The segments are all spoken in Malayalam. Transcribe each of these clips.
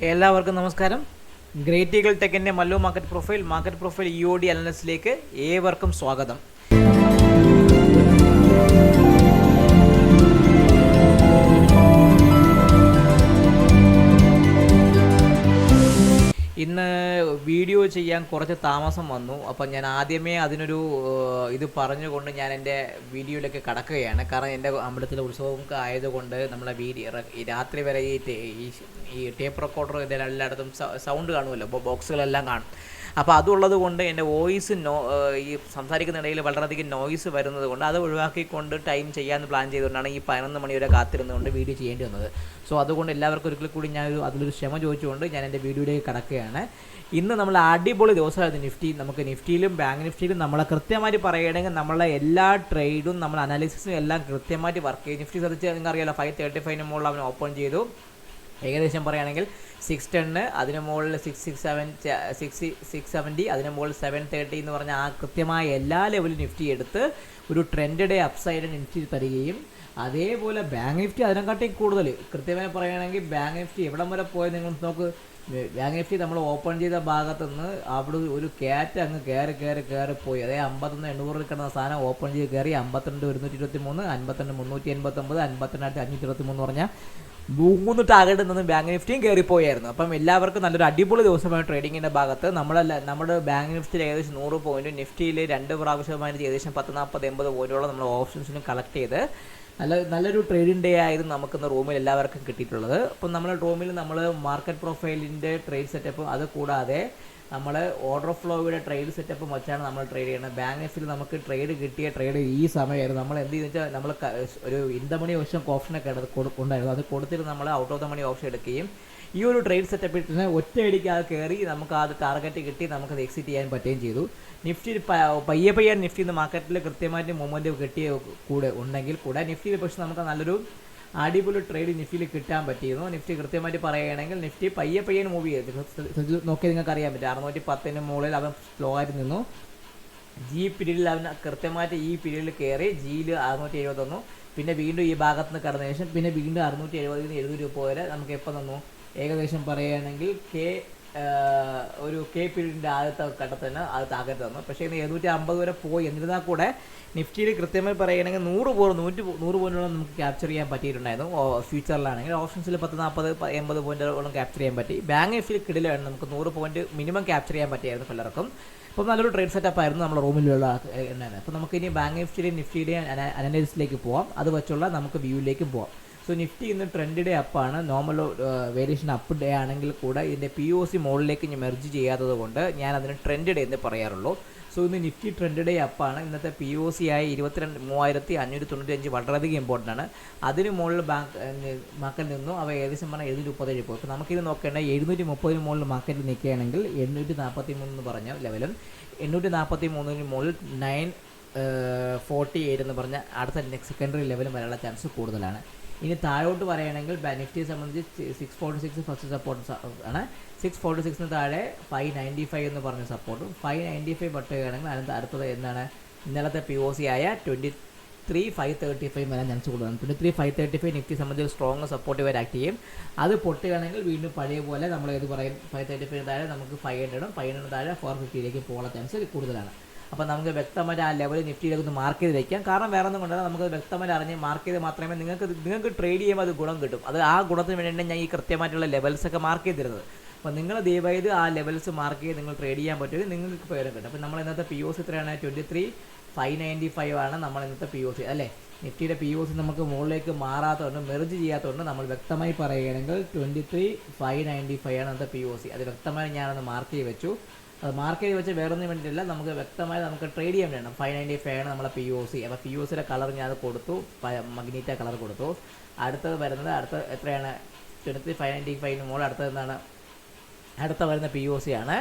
എല്ലാവർക്കും നമസ്കാരം. ഗ്രേറ്റ് ഈഗിൾ ടെക്കിൻ്റെ മല്ലു മാർക്കറ്റ് പ്രൊഫൈൽ EOD അനാലിസിലേക്ക് ഏവർക്കും സ്വാഗതം. ഇന്ന് വീഡിയോ ചെയ്യാൻ കുറച്ച് താമസം വന്നു. അപ്പം ഞാൻ ആദ്യമേ അതിനൊരു ഇത് പറഞ്ഞുകൊണ്ട് ഞാൻ എൻ്റെ വീഡിയോയിലേക്ക് കടക്കുകയാണ്. കാരണം എൻ്റെ അമ്പലത്തിലെ ഉത്സവമൊക്കെ ആയതുകൊണ്ട് നമ്മളെ രാത്രി വരെ ഈ ടേപ്പ് റെക്കോർഡർ ഇതിൽ എല്ലായിടത്തും സൗണ്ട് കാണുമല്ലോ, ബോക്സുകളെല്ലാം കാണും. അപ്പോൾ അതുള്ളത് കൊണ്ട് എൻ്റെ വോയിസ് ഈ സംസാരിക്കുന്നിടയിൽ വളരെയധികം നോയ്സ് വരുന്നത് കൊണ്ട് അത് ഒഴിവാക്കിക്കൊണ്ട് ടൈം ചെയ്യാമെന്ന് പ്ലാൻ ചെയ്തുകൊണ്ടാണ് ഈ 11 മണി വരെ കാത്തിരുന്നുകൊണ്ട് വീഡിയോ ചെയ്യേണ്ടി വന്നത്. സോ അതുകൊണ്ട് എല്ലാവർക്കും ഒരിക്കൽ കൂടി അതിലൊരു ക്ഷമ ചോദിച്ചുകൊണ്ട് ഞാൻ എൻ്റെ വീഡിയോയിലേക്ക് കടക്കുകയാണ്. ഇന്ന് നമ്മൾ അടിപൊളി ദിവസമായിരുന്നു നിഫ്റ്റി. നമുക്ക് നിഫ്റ്റിയിലും ബാങ്ക് നിഫ്റ്റിയിലും നമ്മളെ കൃത്യമായിട്ട് പറയുകയാണെങ്കിൽ നമ്മളെ എല്ലാ ട്രേഡും നമ്മൾ അനാലിസിസും എല്ലാം കൃത്യമായിട്ട് വർക്ക് ചെയ്യും. നിഫ്റ്റി ശ്രദ്ധിച്ച് നിങ്ങൾക്ക് അറിയാലോ, 535 മുകളിൽ അവൻ ഓപ്പൺ ചെയ്തു. ഏകദേശം പറയുകയാണെങ്കിൽ 610, അതിന് മുകളിൽ 670, അതിന് മുകളിൽ 730 എന്ന് പറഞ്ഞാൽ ആ കൃത്യമായ എല്ലാ ലെവലും നിഫ്റ്റി എടുത്ത് ഒരു ട്രെൻഡ് അപ്സൈഡ് നിഫ്റ്റി തരികയും, അതേപോലെ ബാങ്ക് നിഫ്റ്റി അതിനെക്കാട്ടി കൂടുതൽ കൃത്യമായി പറയുകയാണെങ്കിൽ ബാങ്ക് നിഫ്റ്റി എവിടം വരെ പോയത് നിങ്ങൾ നോക്ക്. ബാങ്ക് നിഫ്റ്റി നമ്മൾ ഓപ്പൺ ചെയ്ത ഭാഗത്തുനിന്ന് അവിടെ ഒരു ക്യാറ്റ് അങ്ങ് കയറി പോയി. അതായത് 51,800 കിടന്ന സാധനം ഓപ്പൺ ചെയ്ത് കയറി 52,123, 52,389, 52,523 പറഞ്ഞാൽ 3 ടാർഗറ്റിൽ നിന്ന് ബാങ്ക് നിഫ്റ്റിയും കയറിപ്പോയായിരുന്നു. അപ്പം എല്ലാവർക്കും നല്ലൊരു അടിപൊളി ദിവസമാണ് ട്രേഡിങ്ങിൻ്റെ ഭാഗത്ത്. നമ്മുടെ ബാങ്ക് നിഫ്റ്റിയിൽ ഏകദേശം 100 പോയിൻറ്റും നിഫ്റ്റിയിൽ 2 പ്രാവശ്യമായിട്ട് ഏകദേശം 10-40-80 പോയിൻറ്റോളം നമ്മൾ ഓപ്ഷൻസിനും കളക്ട് ചെയ്ത് നല്ലൊരു ട്രേഡിംഗ് ഡേ ആയിരുന്നു നമുക്കിന്ന് റൂമിൽ എല്ലാവർക്കും കിട്ടിയിട്ടുള്ളത്. അപ്പം നമ്മുടെ റൂമിൽ നമ്മൾ മാർക്കറ്റ് പ്രൊഫൈലിൻ്റെ ട്രേഡ് സെറ്റപ്പ്, അത് കൂടാതെ നമ്മൾ ഓർഡർ ഫ്ലോയുടെ ട്രേഡ് സെറ്റപ്പും വെച്ചാണ് നമ്മൾ ട്രേഡ് ചെയ്യുന്നത്. ബാങ്ക് നിഫ്റ്റിയിൽ നമുക്ക് കിട്ടിയ ട്രേഡ് ഈ സമയമായിരുന്നു. നമ്മൾ എന്ത് ചെയ്തെന്ന് വെച്ചാൽ നമ്മൾ ഒരു ഇൻ ദ മണി ഓപ്ഷൻ ഓപ്ഷനൊക്കെ ഉണ്ടായിരുന്നു. അത് കൊടുത്തിട്ട് നമ്മൾ out of the money option എടുക്കുകയും ഈ ഒരു ട്രേഡ് സെറ്റപ്പിൽ തന്നെ ഒറ്റയടിക്ക് അത് കയറി നമുക്ക് അത് ടാർഗറ്റ് കിട്ടി നമുക്കത് എക്സിറ്റ് ചെയ്യാൻ പറ്റുകയും ചെയ്തു. നിഫ്റ്റി പയ്യെ നിഫ്റ്റി മാർക്കറ്റിൽ കൃത്യമായിട്ട് മൊമെൻറ്റ് കിട്ടിയ ഉണ്ടെങ്കിൽ കൂടെ നിഫ്റ്റിയിൽ പക്ഷേ നമുക്ക് നല്ലൊരു അടിപൊളി ട്രേഡ് നിഫ്റ്റിയിൽ കിട്ടാൻ പറ്റിയിരുന്നു. നിഫ്റ്റി കൃത്യമായിട്ട് പറയുകയാണെങ്കിൽ നിഫ്റ്റി പയ്യെ മൂവ് ചെയ്തു നോക്കി നിങ്ങൾക്ക് അറിയാൻ പറ്റും. 610 മുകളിൽ അവൻ സ്ലോ ആയിട്ട് നിന്നു. ജി പീരീഡിൽ അവൻ കൃത്യമായിട്ട് ഈ പീരീഡിൽ കയറി ജിയിൽ 671, പിന്നെ വീണ്ടും ഈ ഭാഗത്ത് നിന്ന് കടന്ന ശേഷം പിന്നെ വീണ്ടും 670-700 രൂപ വരെ നമുക്ക് എപ്പോൾ തന്നു. ഏകദേശം പറയുകയാണെങ്കിൽ ഒരു പീരീഡിൻ്റെ ആദ്യത്തെ ഘട്ടത്തിന് അത് ടാർഗറ്റ് തന്നു. പക്ഷേ ഇന്ന് 750 വരെ പോയി. എന്നിരുന്നാൽ കൂടെ നിഫ്റ്റിയിൽ കൃത്യമായി പറയുകയാണെങ്കിൽ 100 പോയിന്റോളം നമുക്ക് ക്യാപ്ചർ ചെയ്യാൻ പറ്റിയിട്ടുണ്ടായിരുന്നു. ഫ്യൂച്ചറിലാണെങ്കിൽ ഓപ്ഷൻസിൽ 10-40-80 പോയിന്റോളം ക്യാപ്ചർ ചെയ്യാൻ പറ്റി. ബാങ്ക് നിഫ്റ്റിയിൽ കിടിലാണ് നമുക്ക് 100 പോയിന്റ് മിനിമം ക്യാപ്ചർ ചെയ്യാൻ പറ്റിയായിരുന്നു പലർക്കും. അപ്പോൾ നല്ലൊരു ട്രേഡ് സെറ്റപ്പ് ആയിരുന്നു നമ്മുടെ റൂമിലുള്ള എന്നാണ്. അപ്പോൾ നമുക്ക് ഇനി ബാങ്ക് നിഫ്റ്റിയുടെയും അനാലിസിസിലേക്ക് പോവാം. അത് വെച്ചുള്ള നമുക്ക് വ്യൂയിലേക്കും പോവാം. സോ നിഫ്റ്റി ഇന്ന് ട്രെൻഡ് ഡേ അപ്പാണ്. നോർമൽ വേരിയേഷൻ അപ്പ് ഡേ ആണെങ്കിൽ കൂടെ ഇതിൻ്റെ POC മോളിലേക്ക് ഞാൻ മെർജ് ചെയ്യാത്തത് കൊണ്ട് ഞാൻ അതിന് ട്രെൻഡ് ഡേ എന്ന് പറയാറുള്ളൂ. സോ ഇന്ന് നിഫ്റ്റി ട്രെൻഡ് ഡേ അപ്പാണ്. ഇന്നത്തെ POC ആയ 23,595 വളരെയധികം ഇമ്പോർട്ടൻ്റ് ആണ്. അതിന് മുകളിൽ മാർക്കറ്റിൽ നിന്നും അവ ഏകദേശം പറഞ്ഞാൽ 737 പോയി. അപ്പോൾ നമുക്കിത് നോക്കേണ്ടത് 730 മുകളിൽ മാർക്കറ്റിൽ നിൽക്കുകയാണെങ്കിൽ 843 എന്ന് പറഞ്ഞ ലെവലും 843 മുകളിൽ 948 എന്ന് പറഞ്ഞ അടുത്ത സെക്കൻഡറി ലെവലും വരാനുള്ള ചാൻസ് കൂടുതലാണ്. ഇനി താഴോട്ട് പറയുകയാണെങ്കിൽ നിഫ്റ്റിയെ സംബന്ധിച്ച് 646 ഫസ്റ്റ് സപ്പോർട്ട് ആണ്. 646 താഴെ 595 എന്ന് പറഞ്ഞ സപ്പോർട്ടും 595 പട്ടുകയാണെങ്കിൽ അതിനകത്ത് അടുത്തത് എന്താണ് ഇന്നലത്തെ POC ആയ 23,535 വരാൻ ചാൻസ് കൂടുതലാണ്. 23,535 നിഫ്റ്റി സംബന്ധിച്ച് സ്ട്രോങ് സപ്പോർട്ടീവായിട്ട് ആക്ട് ചെയ്യും. അത് പൊട്ടുകയാണെങ്കിൽ വീണ്ടും പഴയ പോലെ നമ്മൾ ഏത് പറയും 535 താഴെ നമുക്ക് 500 താഴെ 450 പോകാനുള്ള ചാൻസ് കൂടുതലാണ്. അപ്പോൾ നമുക്ക് വ്യക്തമായിട്ട് ആ ലെവൽ നിഫ്റ്റിയിലേക്ക് ഒന്ന് മാർക്ക് ചെയ്ത് വയ്ക്കാം. കാരണം വേറെ ഒന്നും കൊണ്ടല്ല, നമുക്ക് വ്യക്തമായിട്ട് അറിഞ്ഞ് മാർക്ക് ചെയ്ത് മാത്രമേ നിങ്ങൾക്ക് ട്രേഡ് ചെയ്യുമ്പോൾ അത് ഗുണം കിട്ടും. അത് ആ ഗുണത്തിന് വേണ്ടിയാണ് ഞാൻ ഈ കൃത്യമായിട്ടുള്ള ലെവൽസൊക്കെ മാർക്ക് ചെയ്തിരുന്നത്. അപ്പോൾ നിങ്ങൾ ദയവായത് ആ ലെവൽസ് മാർക്ക് ചെയ്ത് നിങ്ങൾ ട്രേഡ് ചെയ്യാൻ പറ്റുമെങ്കിൽ നിങ്ങൾക്ക് പേരും കിട്ടും. അപ്പോൾ നമ്മൾ ഇന്നത്തെ POC എത്രയാണ്? 23,595 ആണ് നമ്മൾ ഇന്നത്തെ POC അല്ലേ. നിഫ്റ്റിയുടെ POC നമുക്ക് മുകളിലേക്ക് മാറാത്തതുകൊണ്ട് മെർജ് ചെയ്യാത്തതുകൊണ്ട് നമ്മൾ വ്യക്തമായി പറയുകയാണെങ്കിൽ 23,595 ആണ് ഇന്നത്തെ POC. അത് വ്യക്തമായി ഞാനൊന്ന് മാർക്ക് ചെയ്ത് വെച്ചു. അത് മാർക്ക് ചെയ്ത് വെച്ച് വേറൊന്നും വേണ്ടിയിട്ടില്ല, നമുക്ക് വ്യക്തമായി നമുക്ക് ട്രേഡ് ചെയ്യാൻ വേണം. 595 ആണ് നമ്മളെ POC. അപ്പോൾ POCയുടെ കളർ ഞാൻ അത് കൊടുത്തു, മഗ്നീറ്റ കളർ കൊടുത്തു. അടുത്തത് വരുന്നത് എത്രയാണ്? 23,595 മുകളിൽ അടുത്തത് എന്താണ്? അടുത്ത വരുന്ന POC ആണ്.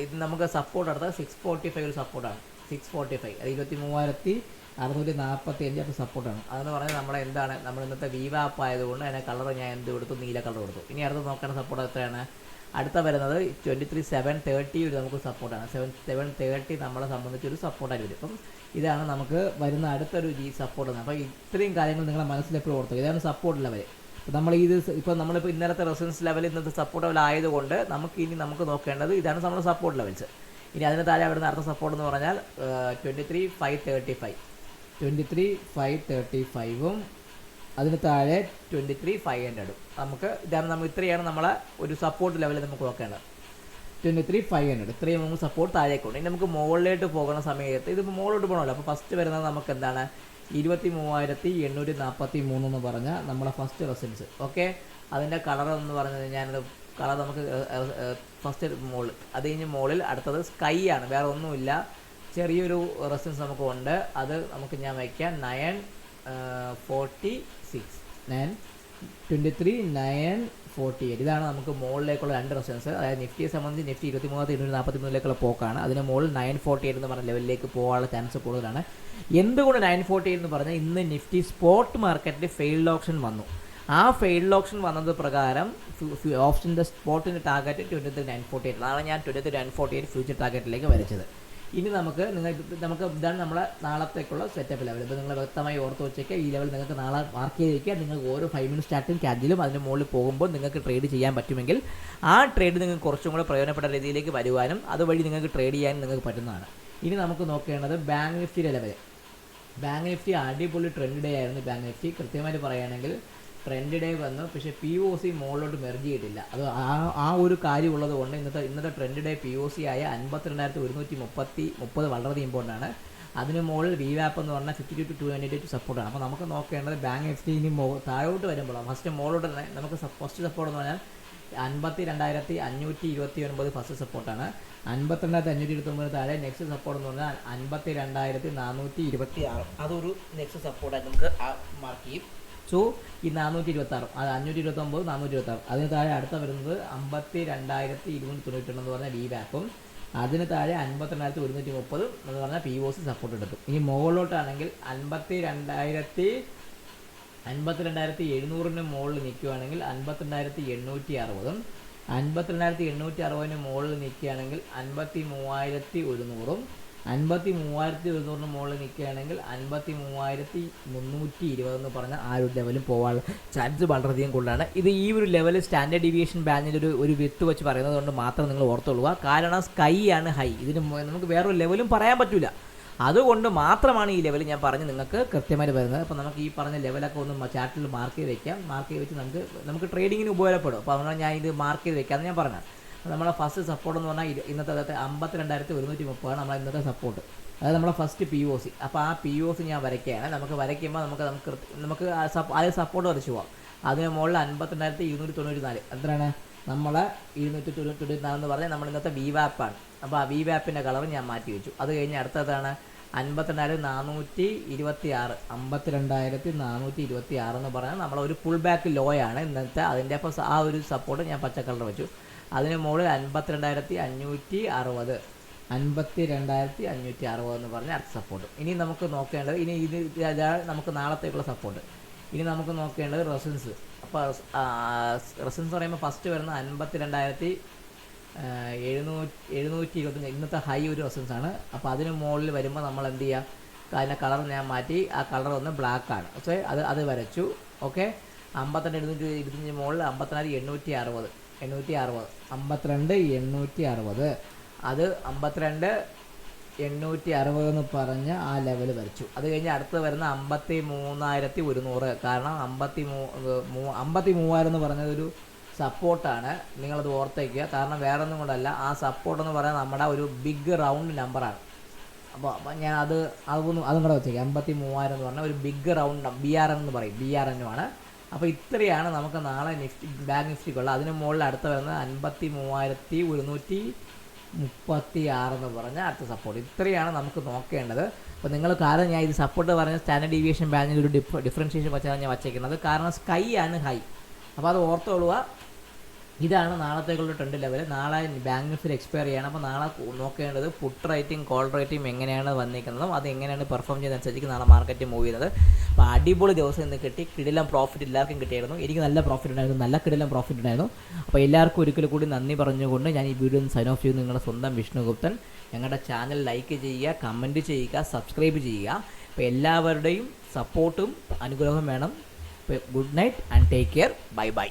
ഇത് നമുക്ക് സപ്പോർട്ട് അടുത്ത 645 ഒരു സപ്പോർട്ടാണ്. 645 അത് 23,645 അപ്പോൾ സപ്പോർട്ടാണ്. അതെന്ന് പറഞ്ഞാൽ നമ്മൾ എന്താണ് നമ്മൾ ഇന്നത്തെ വീവ ആപ്പ് ആയതുകൊണ്ട് അതിനെ കളർ ഞാൻ എന്ത് കൊടുത്തു? നീല കളർ കൊടുത്തു. ഇനി അടുത്ത് നോക്കേണ്ട സപ്പോർട്ട് എത്രയാണ്? അടുത്ത വരുന്നത് 23,730 ഒരു നമുക്ക് സപ്പോർട്ടാണ്. 730 നമ്മളെ സംബന്ധിച്ചൊരു സപ്പോർട്ടായിട്ട് വരും. അപ്പം ഇതാണ് നമുക്ക് വരുന്ന അടുത്തൊരു സപ്പോർട്ട്. അപ്പോൾ ഇത്രയും കാര്യങ്ങൾ നിങ്ങളെ മനസ്സിലെപ്പോഴും ഓർത്തുക. ഇതാണ് സപ്പോർട്ട് ലെവൽ. നമ്മൾ ഇപ്പോൾ നമ്മളിപ്പോൾ ഇന്നലത്തെ റെസിസ്റ്റൻസ് ലെവൽ ഇന്നത്തെ സപ്പോർട്ട് ലെവൽ ആയതുകൊണ്ട് നമുക്ക് നോക്കേണ്ടത് ഇതാണ് നമ്മുടെ സപ്പോർട്ട് ലെവൽസ്. ഇനി അതിന് താഴെ വരുന്ന അടുത്ത സപ്പോർട്ട് എന്ന് പറഞ്ഞാൽ 23,535 അതിന് താഴെ 23,500. ഇത്രയാണ് നമ്മളെ ഒരു സപ്പോർട്ട് ലെവൽ നമുക്ക് നോക്കേണ്ടത്. 23,500 ഇത്രയും നമുക്ക് സപ്പോർട്ട് താഴേക്കുണ്ട്. ഇനി നമുക്ക് മുകളിലോട്ട് പോകുന്ന സമയത്ത് ഇതിപ്പോൾ മുകളിലോട്ട് പോകണമല്ലോ. അപ്പോൾ ഫസ്റ്റ് വരുന്നത് നമുക്ക് എന്താണ് 23,843 എന്ന് പറഞ്ഞാൽ നമ്മളെ ഫസ്റ്റ് റെസിസ്റ്റൻസ്. ഓക്കെ, അതിൻ്റെ കളർ എന്ന് പറഞ്ഞത് ഞാനത് കളർ നമുക്ക് ഫസ്റ്റ് മുകളിൽ, അത് കഴിഞ്ഞ് മുകളിൽ അടുത്തത് സ്കൈ ആണ്, വേറെ ഒന്നുമില്ല. ചെറിയൊരു റെസിസ്റ്റൻസ് നമുക്ക് ഉണ്ട്, അത് നമുക്ക് ഞാൻ വയ്ക്കാം 948. ഇതാണ് നമുക്ക് മുകളിലേക്കുള്ള രണ്ട് റെസിസ്റ്റൻസ്. അതായത് നിഫ്റ്റിയെ സംബന്ധിച്ച് നിഫ്റ്റി 23,243 പോക്കാണ്. അതിന് മുകളിൽ 948 എന്ന് പറഞ്ഞ ലെവലിലേക്ക് പോകാനുള്ള ചാൻസ് കൂടുതലാണ്. എന്തുകൊണ്ട് 948 എന്ന് പറഞ്ഞാൽ ഇന്ന് നിഫ്റ്റി സ്പോട്ട് മാർക്കറ്റിൽ ഫെയിൽഡ് ഓപ്ഷൻ വന്നു. ആ ഫെയിൽഡ് ഓപ്ഷൻ വന്നത് പ്രകാരം ഓപ്ഷൻ്റെ സ്പോട്ടിൻ്റെ ടാർഗറ്റ് 23,948. അതാണ് ഞാൻ 23,948 ഫ്യൂച്ചർ ടാർഗറ്റിലേക്ക് വരച്ചത്. ഇനി നമുക്ക് ഇതാണ് നമ്മളെ നാളത്തേക്കുള്ള സെറ്റപ്പ് ലെവൽ. ഇപ്പോൾ നിങ്ങൾ വ്യക്തമായി ഓർത്ത് വെച്ചേക്കുക, ഈ ലെവൽ നിങ്ങൾക്ക് നാളെ മാർക്ക് ചെയ്ത് വയ്ക്കുക. നിങ്ങൾക്ക് ഓരോ 5 മിനിറ്റ് സ്റ്റാർട്ടിങ് ക്യാൻഡിലും അതിൻ്റെ മുകളിൽ പോകുമ്പോൾ നിങ്ങൾക്ക് ട്രേഡ് ചെയ്യാൻ പറ്റുമെങ്കിൽ ആ ട്രേഡ് നിങ്ങൾക്ക് കുറച്ചും കൂടെ പ്രയോജനപ്പെട്ട രീതിയിലേക്ക് വരുവാനും അതുവഴി നിങ്ങൾക്ക് ട്രേഡ് ചെയ്യാനും നിങ്ങൾക്ക് പറ്റുന്നതാണ്. ഇനി നമുക്ക് നോക്കേണ്ടത് ബാങ്ക് നിഫ്റ്റിയുടെ ലെവൽ. ബാങ്ക് നിഫ്റ്റി അടിപൊളി ട്രെൻഡ് ഡേ ആയിരുന്നു. ബാങ്ക് നിഫ്റ്റി കൃത്യമായിട്ട് പറയുകയാണെങ്കിൽ ട്രെൻഡ് ഡേ വന്നു, പക്ഷേ POC മുകളിലോട്ട് മെർജ് ചെയ്തിട്ടില്ല. അത് ആ ഒരു കാര്യം ഉള്ളത് കൊണ്ട് ഇന്നത്തെ ട്രെൻഡ് ഡേ POC ആയ 52,130 വളരെയധികം ഇമ്പോർട്ടൻ്റ് ആണ്. അതിന് മുകളിൽ VWAP എന്ന് പറഞ്ഞാൽ 52,298 സപ്പോർട്ടാണ്. അപ്പോൾ നമുക്ക് നോക്കേണ്ടത് ബാങ്ക് നിഫ്റ്റി ഇനി താഴോട്ട് വരുമ്പോൾ ഫസ്റ്റ് മുകളിലോട്ട് തന്നെ നമുക്ക് ഫസ്റ്റ് സപ്പോർട്ട് എന്ന് പറഞ്ഞാൽ 52,529 ഫസ്റ്റ് സപ്പോർട്ടാണ്. 52,529 താഴെ നെക്സ്റ്റ് സപ്പോർട്ട് എന്ന് പറഞ്ഞാൽ 52,426 അതൊരു നെക്സ്റ്റ് സപ്പോർട്ടായി നമുക്ക് മാർക്ക് ചെയ്യും. സോ ഈ 426 അത് 529 426. അതിന് താഴെ അടുത്ത വരുന്നത് 52,292 എന്ന് പറഞ്ഞാൽ VWAPും അതിന് താഴെ 52,130 എന്ന് പറഞ്ഞാൽ POC സപ്പോർട്ട് എടുക്കും. ഇനി മുകളിലോട്ടാണെങ്കിൽ 52,700 മുകളിൽ നിൽക്കുകയാണെങ്കിൽ 52,860 52,860 മുകളിൽ നിൽക്കുകയാണെങ്കിൽ 53,100 53,100 മുകളിൽ നിൽക്കുകയാണെങ്കിൽ 53,320 എന്ന് പറഞ്ഞാൽ ആ ഒരു ലെവലും പോകാനുള്ള ചാൻസ് വളരെയധികം കൂടുതലാണ്. ഇത് ഈ ഒരു ലെവൽ സ്റ്റാൻഡേർഡ് ഡീവിയേഷൻ ബാൻഡിൽ ഒരു വിത്ത് വെച്ച് പറയുന്നത് കൊണ്ട് മാത്രം നിങ്ങൾ ഓർത്തുകൊള്ളുക. കാരണം സ്കൈ ആണ് ഹൈ, ഇതിന് നമുക്ക് വേറൊരു ലെവലും പറയാൻ പറ്റില്ല. അതുകൊണ്ട് മാത്രമാണ് ഈ ലെവൽ ഞാൻ പറഞ്ഞ് നിങ്ങൾക്ക് കൃത്യമായിട്ട് വരുന്നത്. അപ്പോൾ നമുക്ക് ഈ പറഞ്ഞ ലെവലൊക്കെ ഒന്ന് ചാർട്ടിൽ മാർക്ക് ചെയ്ത് വയ്ക്കാം. മാർക്ക് ചെയ്ത് വെച്ച് നമുക്ക് ട്രേഡിങ്ങിന് ഉപയോഗപ്പെടും. അപ്പോൾ അതുകൊണ്ട് ഞാൻ ഇത് മാർക്ക് ചെയ്ത് വെക്കാമെന്ന് ഞാൻ പറഞ്ഞത്. നമ്മളെ ഫസ്റ്റ് സപ്പോർട്ട് എന്ന് പറഞ്ഞാൽ ഇന്നത്തെ 52,130 നമ്മളെ ഇന്നത്തെ സപ്പോർട്ട്. അത് നമ്മളെ ഫസ്റ്റ് POC. അപ്പോൾ ആ POC ഞാൻ വരയ്ക്കുകയാണ്. നമുക്ക് വരയ്ക്കുമ്പോൾ നമുക്ക് ആദ്യം സപ്പോർട്ട് വരച്ചു പോകാം. അതിന് മുകളിൽ 52,294 എത്രയാണ് നമ്മളെ 294 എന്ന് പറഞ്ഞാൽ നമ്മൾ ഇന്നത്തെ VWAP ആണ്. അപ്പോൾ ആ VWAPൻ്റെ കളർ ഞാൻ മാറ്റി വെച്ചു. അത് കഴിഞ്ഞ് അടുത്തതാണ് 52,426 52,426 എന്ന് പറഞ്ഞാൽ നമ്മളൊരു പുൾ ബാക്ക് ലോ ആണ് ഇന്നത്തെ. അതിൻ്റെ അപ്പോൾ ആ ഒരു സപ്പോർട്ട് ഞാൻ പച്ച കളർ വെച്ചു. അതിന് മുകളിൽ 52,560 52,560 എന്ന് പറഞ്ഞാൽ അടുത്ത സപ്പോർട്ട്. ഇനി നമുക്ക് നോക്കേണ്ടത് ഇതാണ് നമുക്ക് നാളത്തേക്കുള്ള സപ്പോർട്ട്. ഇനി നമുക്ക് നോക്കേണ്ടത് റെസിസ്റ്റൻസ്. അപ്പോൾ റെസിസ്റ്റൻസ് പറയുമ്പോൾ ഫസ്റ്റ് വരുന്ന 52,725 ഇന്നത്തെ ഹൈ ഒരു റെസിസ്റ്റൻസ് ആണ്. അപ്പോൾ അതിന് മുകളിൽ വരുമ്പോൾ നമ്മൾ എന്ത് ചെയ്യുക, അതിൻ്റെ കളർ ഞാൻ മാറ്റി, ആ കളർ ഒന്ന് ബ്ലാക്ക് ആണ്. ഓക്കെ, അത് വരച്ചു. ഓക്കെ, 52,725 മുകളിൽ 52,860 52,860 അത് 52,860 എന്ന് പറഞ്ഞ് ആ ലെവൽ വരച്ചു. അത് കഴിഞ്ഞ് അടുത്ത് വരുന്ന 53,100. കാരണം 53,000 എന്ന് പറഞ്ഞതൊരു സപ്പോർട്ടാണ്, നിങ്ങളത് ഓർത്തേക്കുക. കാരണം വേറെ ഒന്നും കൊണ്ടല്ല, ആ സപ്പോർട്ട് എന്ന് പറയുന്നത് നമ്മുടെ ഒരു ബിഗ് റൗണ്ട് നമ്പറാണ്. അപ്പോൾ ഞാൻ അതും കൂടെ വെച്ചേക്കാം. 53,000 എന്ന് പറഞ്ഞാൽ ഒരു ബിഗ് റൗണ്ട് BRN എന്ന് പറയും, BRN ആണ്. അപ്പോൾ ഇത്രയാണ് നമുക്ക് നാളെ ബാങ്ക് നിഫ്റ്റിക്കുള്ള. അതിന് മുകളിൽ അടുത്ത് വരുന്നത് 53,136 എന്ന് പറഞ്ഞാൽ അടുത്ത സപ്പോർട്ട്. ഇത്രയാണ് നമുക്ക് നോക്കേണ്ടത്. അപ്പോൾ നിങ്ങൾ കാരണം ഞാൻ ഇത് സപ്പോർട്ട് പറഞ്ഞ സ്റ്റാൻഡേർഡ് ഡീവിയേഷൻ ബാൻഡിൽ ഒരു ഡിഫറൻഷിയേഷൻ വെച്ചാണ് ഞാൻ വച്ചേക്കുന്നത്. കാരണം സ്കൈ ആണ് ഹൈ. അപ്പോൾ അത് ഓർത്തോളുക. ഇതാണ് നാളത്തേക്കുള്ള ട്രെൻഡ് ലെവൽ. നാളെ ബാങ്ക് നിഫ്റ്റി എക്സ്പയർ ചെയ്യണം. അപ്പോൾ നാളെ നോക്കേണ്ടത് പുട്ട് റേറ്റിംഗ് കോൾ റേറ്റിംഗ് എങ്ങനെയാണ് വന്നിരിക്കുന്നതും അത് എങ്ങനെയാണ് പെർഫോം ചെയ്യുന്നതനുസരിച്ച് നാളെ മാർക്കറ്റ് മൂവ് ചെയ്യുന്നത്. അപ്പോൾ അടിപൊളി ദിവസം ഇന്ന് കിട്ടി. കിടിലം പ്രോഫിറ്റ് എല്ലാവർക്കും കിട്ടിയായിരുന്നു. എനിക്ക് നല്ല പ്രോഫിറ്റ് ഉണ്ടായിരുന്നു, നല്ല കിടിലം പ്രോഫിറ്റ് ഉണ്ടായിരുന്നു. അപ്പോൾ എല്ലാവർക്കും ഒരിക്കൽ കൂടി നന്ദി പറഞ്ഞുകൊണ്ട് ഞാൻ ഈ വീഡിയോ സൈൻ ഓഫ് ചെയ്ത് നിങ്ങളുടെ സ്വന്തം വിഷ്ണുഗുപ്തൻ. ഞങ്ങളുടെ ചാനൽ ലൈക്ക് ചെയ്യുക, കമൻറ്റ് ചെയ്യുക, സബ്സ്ക്രൈബ് ചെയ്യുക. അപ്പോൾ എല്ലാവരുടെയും സപ്പോർട്ടും അനുഗ്രഹവും വേണം. Good night and take care. Bye bye.